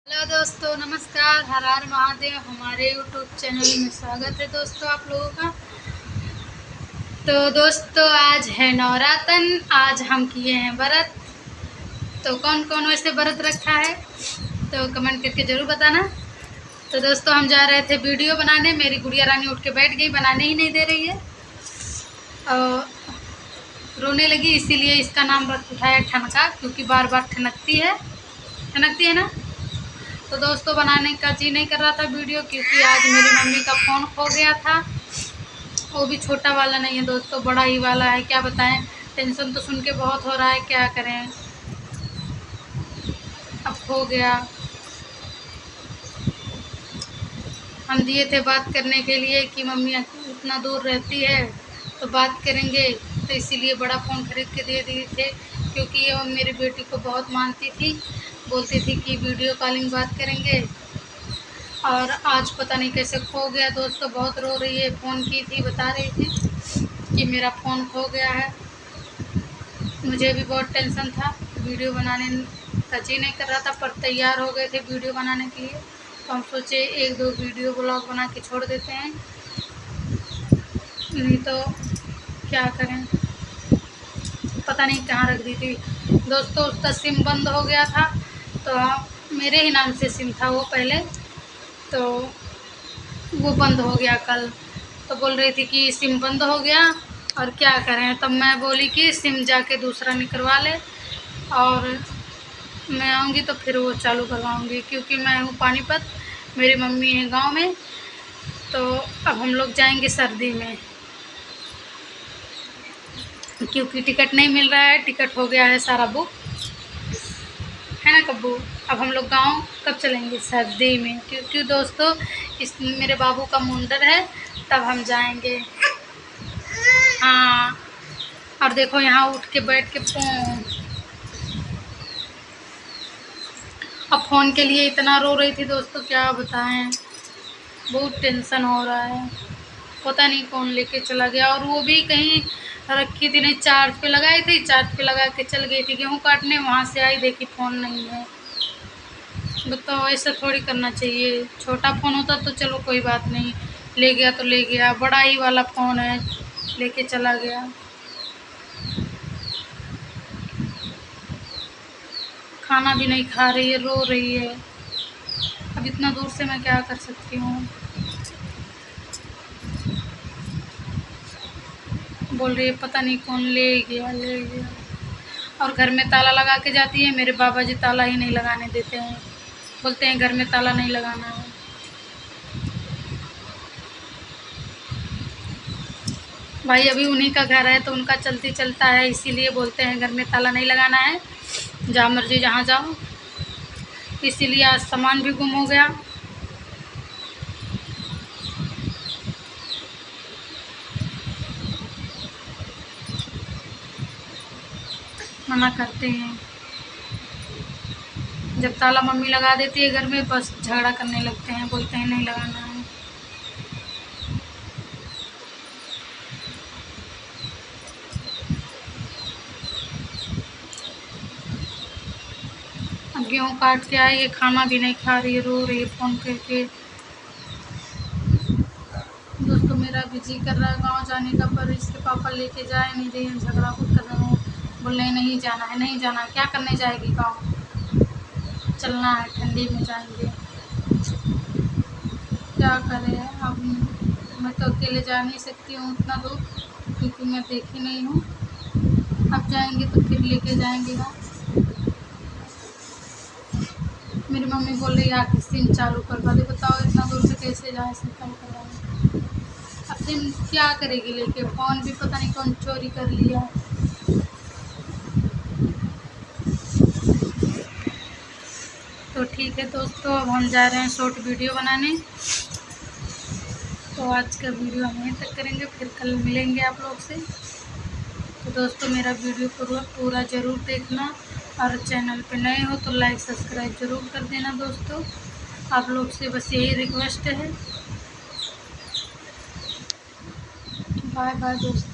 Hello दोस्तों, नमस्कार। हर हर महादेव। हमारे यूट्यूब चैनल में स्वागत है दोस्तों आप लोगों का। तो दोस्तों आज है नवरातन, आज हम किए हैं व्रत। तो कौन कौन वैसे व्रत रखा है तो कमेंट करके ज़रूर बताना। तो दोस्तों हम जा रहे थे वीडियो बनाने, मेरी गुड़िया रानी उठ के बैठ गई, बनाने ही नहीं दे रही है और रोने लगी, इसीलिए इसका नाम रख उठाया ठनका, क्योंकि बार बार ठनकती है ना। तो दोस्तों बनाने का जी नहीं कर रहा था वीडियो, क्योंकि आज मेरी मम्मी का फ़ोन खो गया था। वो भी छोटा वाला नहीं है दोस्तों, बड़ा ही वाला है। क्या बताएं, टेंशन तो सुन के बहुत हो रहा है, क्या करें। अब खो गया। हम दिए थे बात करने के लिए कि मम्मी उतना दूर रहती है तो बात करेंगे, तो इसीलिए बड़ा फ़ोन खरीद के दे दिए थे, क्योंकि ये मेरी बेटी को बहुत मानती थी, बोलती थी कि वीडियो कॉलिंग बात करेंगे। और आज पता नहीं कैसे खो गया दोस्तों, बहुत रो रही है। फ़ोन की थी, बता रही थी कि मेरा फ़ोन खो गया है। मुझे भी बहुत टेंशन था, वीडियो बनाने का जी नहीं कर रहा था, पर तैयार हो गए थे वीडियो बनाने के लिए। तो हम सोचे एक दो वीडियो ब्लॉग बना के छोड़ देते हैं, नहीं तो क्या करें। पता नहीं कहाँ रख दी थी दोस्तों, उसका सिम बंद हो गया था। तो मेरे ही नाम से सिम था वो पहले, तो वो बंद हो गया कल। तो बोल रही थी कि सिम बंद हो गया और क्या करें। तब मैं बोली कि सिम जाके दूसरा निकलवा ले, और मैं आऊँगी तो फिर वो चालू करवाऊँगी, क्योंकि मैं हूँ पानीपत, मेरी मम्मी है गांव में। तो अब हम लोग जाएंगे सर्दी में, क्योंकि टिकट नहीं मिल रहा है। टिकट हो गया है सारा बुक, है ना कब्बू। अब हम लोग गांव कब चलेंगे? सर्दी में, क्योंकि दोस्तों इस मेरे बाबू का मुंडन है, तब हम जाएंगे। हाँ, और देखो यहाँ उठ के बैठ के फ़ोन, अब फ़ोन के लिए इतना रो रही थी दोस्तों, क्या बताएं। बहुत टेंशन हो रहा है, पता नहीं कौन लेके चला गया। और वो भी कहीं रखी थी नहीं, चार्ज पे लगाई थी, चार्ज पे लगा के चल गई थी गेहूँ काटने, वहाँ से आई देखी फ़ोन नहीं है। बताओ, ऐसा थोड़ी करना चाहिए। छोटा फ़ोन होता तो चलो कोई बात नहीं, ले गया तो ले गया, बड़ा ही वाला फ़ोन है, लेके चला गया। खाना भी नहीं खा रही है, रो रही है। अब इतना दूर से मैं क्या कर सकती हूँ। बोल रही है पता नहीं कौन ले गया। और घर में ताला लगा के जाती है, मेरे बाबा जी ताला ही नहीं लगाने देते हैं, बोलते हैं घर में ताला नहीं लगाना है। भाई अभी उन्हीं का घर है तो उनका चलती चलता है, इसीलिए बोलते हैं घर में ताला नहीं लगाना है, जहाँ मर्जी जहाँ जाओ। इसीलिए आज सामान भी गुम हो गया। मना करते हैं, जब ताला मम्मी लगा देती है घर में, बस झगड़ा करने लगते हैं, बोलते हैं नहीं लगाना है। अब गेहूँ काट के आई है, खाना भी नहीं खा रही है, रो रही है फ़ोन करके। दोस्तों मेरा भी जी कर रहा है गाँव जाने का, पर इसके पापा लेके जाए नहीं रहे हैं, झगड़ा खुद कर रहे हैं, बोल रहे हैं नहीं जाना है, नहीं जाना है। क्या करने जाएगी गाँव? चलना है, ठंडी में जाएंगे, क्या करें। अब मैं तो अकेले जा नहीं सकती हूँ उतना दूर, क्योंकि मैं देखी नहीं हूँ। अब जाएंगे तो फिर लेके जाएंगे गाँव। मेरी मम्मी बोल रही है आके सिम चालू करवा दे। बताओ इतना दूर से कैसे जाए सिम चालू करवाने। अब सिम क्या करेगी लेके? फ़ोन भी पता नहीं कौन चोरी कर लिया। तो ठीक है दोस्तों, अब हम जा रहे हैं शॉर्ट वीडियो बनाने। तो आज का वीडियो हम यहीं तक करेंगे, फिर कल मिलेंगे आप लोग से। तो दोस्तों मेरा वीडियो पूरा ज़रूर देखना, और चैनल पे नए हो तो लाइक सब्सक्राइब ज़रूर कर देना दोस्तों। आप लोग से बस यही रिक्वेस्ट है। बाय बाय दोस्तों।